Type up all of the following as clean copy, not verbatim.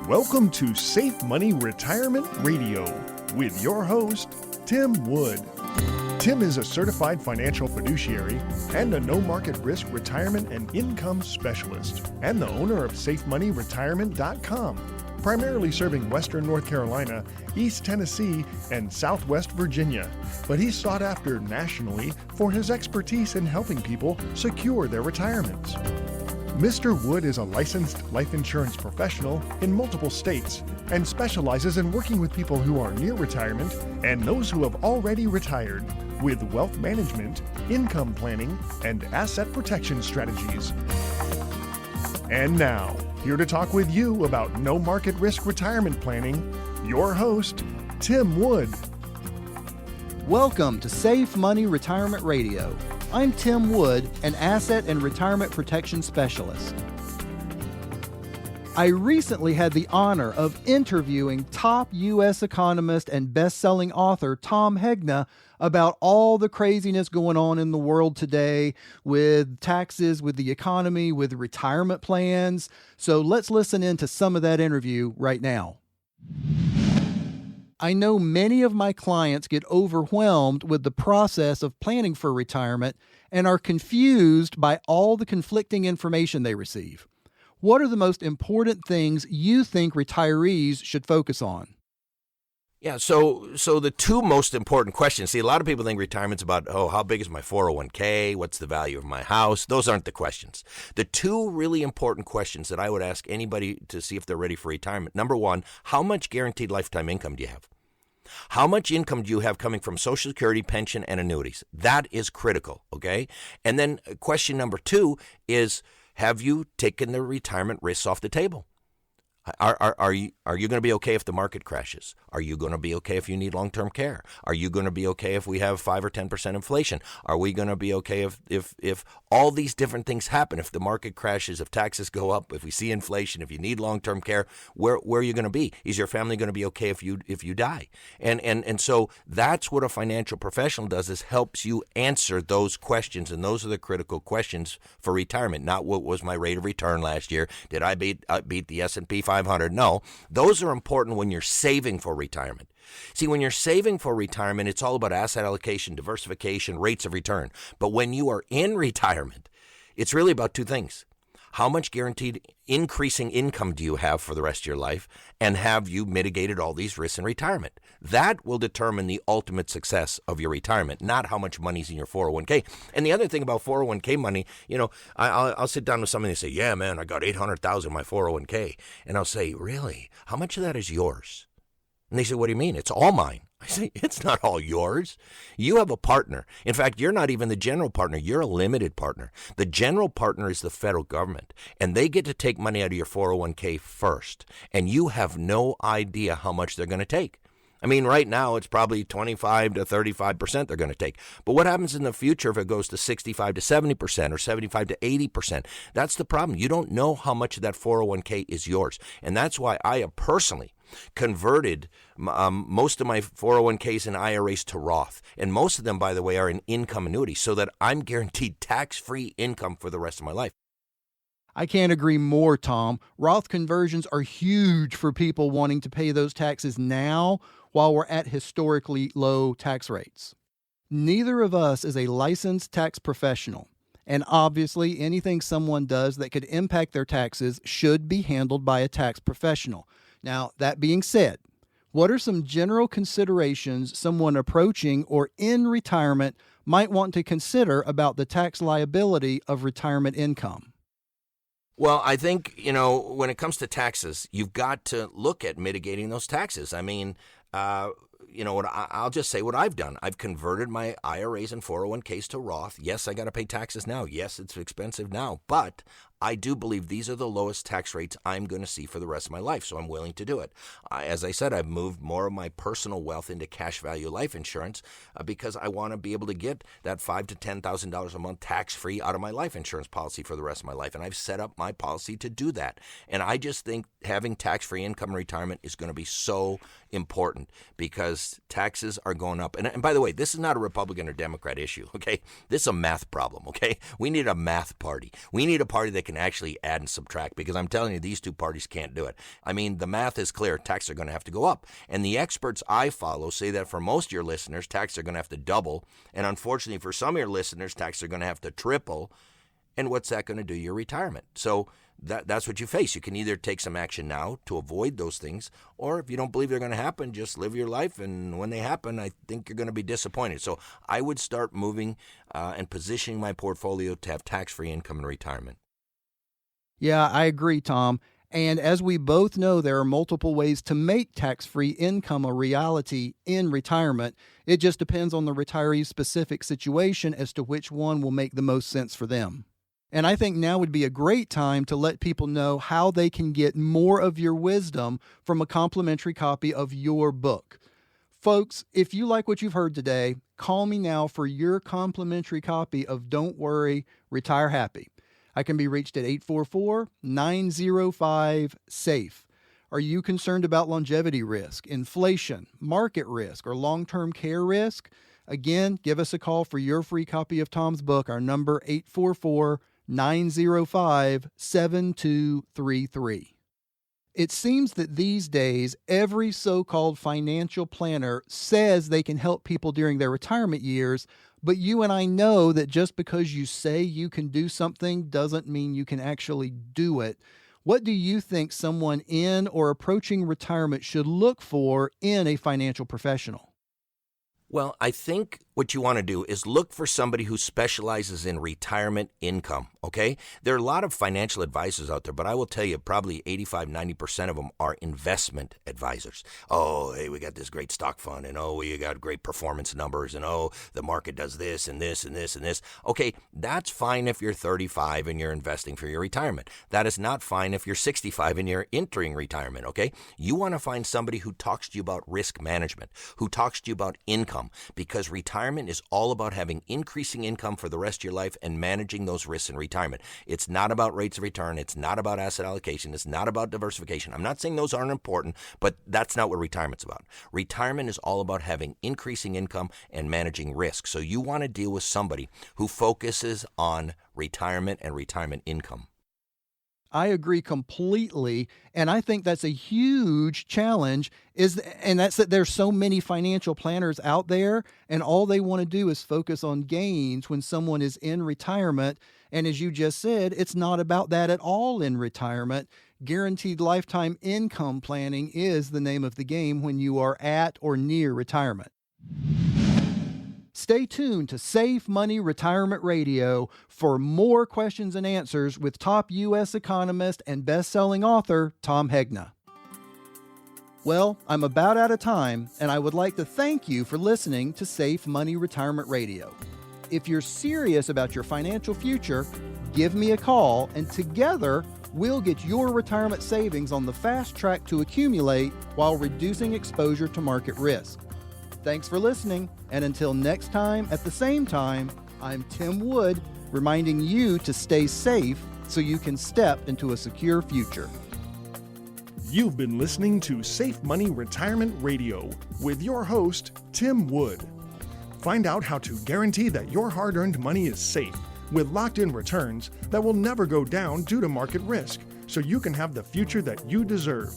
Welcome to Safe Money Retirement Radio with your host, Tim Wood. Tim is a certified financial fiduciary and a no-market risk retirement and income specialist, and the owner of SafeMoneyRetirement.com, primarily serving Western North Carolina, East Tennessee, and Southwest Virginia. But he's sought after nationally for his expertise in helping people secure their retirements. Mr. Wood is a licensed life insurance professional in multiple states and specializes in working with people who are near retirement and those who have already retired with wealth management, income planning, and asset protection strategies. And now, here to talk with you about no market risk retirement planning, your host, Tim Wood. Welcome to Safe Money Retirement Radio. I'm Tim Wood, an asset and retirement protection specialist. I recently had the honor of interviewing top US Economist and Bestselling Author Tom Hegna about all the craziness going on in the world today with taxes, with the economy, with retirement plans. So let's listen in to some of that interview right now. I know many of my clients get overwhelmed with the process of planning for retirement and are confused by all the conflicting information they receive. What are the most important things you think retirees should focus on? Yeah, so the two most important questions, see, a lot of people think retirement's about, how big is my 401k? What's the value of my house? Those aren't the questions. The two really important questions that I would ask anybody to see if they're ready for retirement. Number one, how much guaranteed lifetime income do you have? How much income do you have coming from Social Security, pension, and annuities? That is critical, okay? And then question number two is, have you taken the retirement risks off the table? Are you going to be okay if the market crashes? Are you going to be okay if you need long-term care? Are you going to be okay if we have 5 or 10% inflation? Are we going to be okay if all these different things happen? If the market crashes, if taxes go up, if we see inflation, if you need long-term care, where are you going to be? Is your family going to be okay if you die? And so that's what a financial professional does, is helps you answer those questions, and those are the critical questions for retirement. Not what was my rate of return last year? Did I beat the S&P 500? No, those are important when you're saving for retirement. See, when you're saving for retirement, it's all about asset allocation, diversification, rates of return. But when you are in retirement, it's really about two things. How much guaranteed increasing income do you have for the rest of your life? And have you mitigated all these risks in retirement? That will determine the ultimate success of your retirement, not how much money's in your 401k. And the other thing about 401k money, I'll sit down with somebody and say, yeah, man, I got $800,000 in my 401k. And I'll say, really? How much of that is yours? And they say, what do you mean? It's all mine. I say, it's not all yours. You have a partner. In fact, you're not even the general partner. You're a limited partner. The general partner is the federal government, and they get to take money out of your 401k first, and you have no idea how much they're going to take. I mean, right now, it's probably 25 to 35% they're going to take. But what happens in the future if it goes to 65 to 70% or 75 to 80%? That's the problem. You don't know how much of that 401k is yours. And that's why I have personally converted most of my 401ks and IRAs to Roth. And most of them, by the way, are in income annuities, so that I'm guaranteed tax-free income for the rest of my life. I can't agree more, Tom. Roth conversions are huge for people wanting to pay those taxes now while we're at historically low tax rates. Neither of us is a licensed tax professional, and obviously anything someone does that could impact their taxes should be handled by a tax professional. Now, that being said, what are some general considerations someone approaching or in retirement might want to consider about the tax liability of retirement income? Well, I think, when it comes to taxes, you've got to look at mitigating those taxes. I mean, I'll just say what I've done. I've converted my IRAs and 401ks to Roth. Yes, I got to pay taxes now. Yes, it's expensive now, but I do believe these are the lowest tax rates I'm going to see for the rest of my life, so I'm willing to do it. As I said, I've moved more of my personal wealth into cash value life insurance because I want to be able to get that $5,000 to $10,000 a month tax-free out of my life insurance policy for the rest of my life, and I've set up my policy to do that. And I just think having tax-free income in retirement is going to be so important because taxes are going up. And by the way, this is not a Republican or Democrat issue, okay? This is a math problem, okay? We need a math party. We need a party that can can actually add and subtract, because I'm telling you, these two parties can't do it. I mean, the math is clear. Taxes are going to have to go up. And the experts I follow say that for most of your listeners, taxes are going to have to double. And unfortunately, for some of your listeners, taxes are going to have to triple. And what's that going to do to your retirement? So that's what you face. You can either take some action now to avoid those things, or if you don't believe they're going to happen, just live your life. And when they happen, I think you're going to be disappointed. So I would start moving and positioning my portfolio to have tax-free income in retirement. Yeah, I agree, Tom. And as we both know, there are multiple ways to make tax-free income a reality in retirement. It just depends on the retiree's specific situation as to which one will make the most sense for them. And I think now would be a great time to let people know how they can get more of your wisdom from a complimentary copy of your book. Folks, if you like what you've heard today, call me now for your complimentary copy of Don't Worry, Retire Happy. I can be reached at 844-905-SAFE. Are you concerned about longevity risk, inflation, market risk, or long-term care risk? Again, give us a call for your free copy of Tom's book. Our number, 844-905-7233. It seems that these days, every so-called financial planner says they can help people during their retirement years, but you and I know that just because you say you can do something doesn't mean you can actually do it. What do you think someone in or approaching retirement should look for in a financial professional? Well, I think what you want to do is look for somebody who specializes in retirement income, okay? There are a lot of financial advisors out there, but I will tell you probably 85-90% of them are investment advisors. Oh, hey, we got this great stock fund, and oh, we got great performance numbers, and oh, the market does this and this and this and this. Okay, that's fine if you're 35 and you're investing for your retirement. That is not fine if you're 65 and you're entering retirement, okay? You want to find somebody who talks to you about risk management, who talks to you about income, because retirement is all about having increasing income for the rest of your life and managing those risks in retirement. It's not about rates of return. It's not about asset allocation. It's not about diversification. I'm not saying those aren't important, but that's not what retirement's about. Retirement is all about having increasing income and managing risk. So you want to deal with somebody who focuses on retirement and retirement income. I agree completely, and I think that's a huge challenge, and that's that there's so many financial planners out there, and all they want to do is focus on gains when someone is in retirement, and as you just said, it's not about that at all in retirement. Guaranteed lifetime income planning is the name of the game when you are at or near retirement. Stay tuned to Save Money Retirement Radio for more questions and answers with top US Economist and best-selling author Tom Hegna. Well, I'm about out of time, and I would like to thank you for listening to Save Money Retirement Radio. If you're serious about your financial future, give me a call, and together we'll get your retirement savings on the fast track to accumulate while reducing exposure to market risk. Thanks for listening, and until next time at the same time, I'm Tim Wood, reminding you to stay safe so you can step into a secure future. You've been listening to Safe Money Retirement Radio with your host, Tim Wood. Find out how to guarantee that your hard-earned money is safe with locked-in returns that will never go down due to market risk, so you can have the future that you deserve.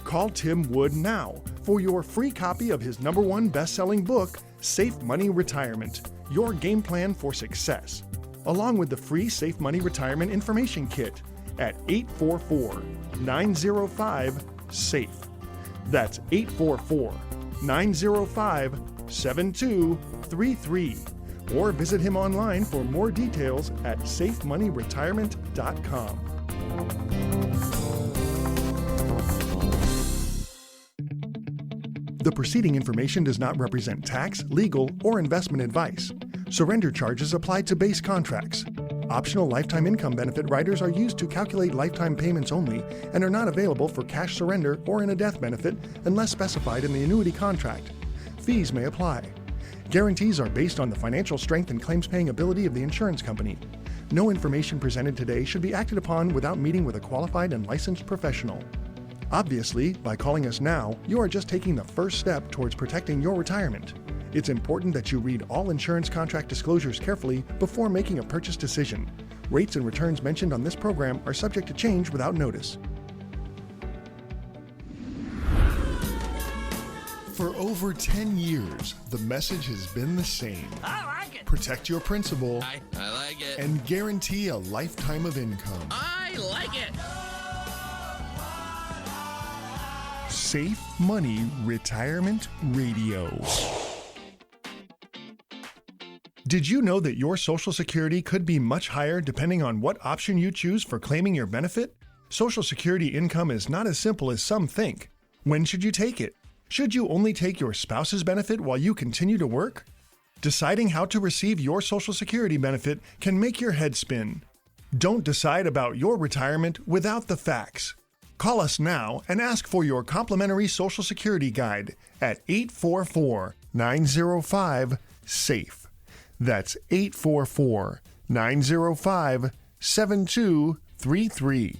Call Tim Wood now for your free copy of his #1 best-selling book, Safe Money Retirement, Your Game Plan for Success, along with the free Safe Money Retirement Information Kit at 844-905-SAFE. That's 844-905-7233. Or visit him online for more details at safemoneyretirement.com. The preceding information does not represent tax, legal, or investment advice. Surrender charges apply to base contracts. Optional lifetime income benefit riders are used to calculate lifetime payments only and are not available for cash surrender or in a death benefit unless specified in the annuity contract. Fees may apply. Guarantees are based on the financial strength and claims-paying ability of the insurance company. No information presented today should be acted upon without meeting with a qualified and licensed professional. Obviously, by calling us now, you are just taking the first step towards protecting your retirement. It's important that you read all insurance contract disclosures carefully before making a purchase decision. Rates and returns mentioned on this program are subject to change without notice. For over 10 years, the message has been the same. I like it. Protect your principal I like it. and guarantee a lifetime of income. I like it. Safe Money Retirement Radio. Did you know that your Social Security could be much higher depending on what option you choose for claiming your benefit? Social Security income is not as simple as some think. When should you take it? Should you only take your spouse's benefit while you continue to work? Deciding how to receive your Social Security benefit can make your head spin. Don't decide about your retirement without the facts. Call us now and ask for your complimentary Social Security guide at 844-905-SAFE. That's 844-905-7233.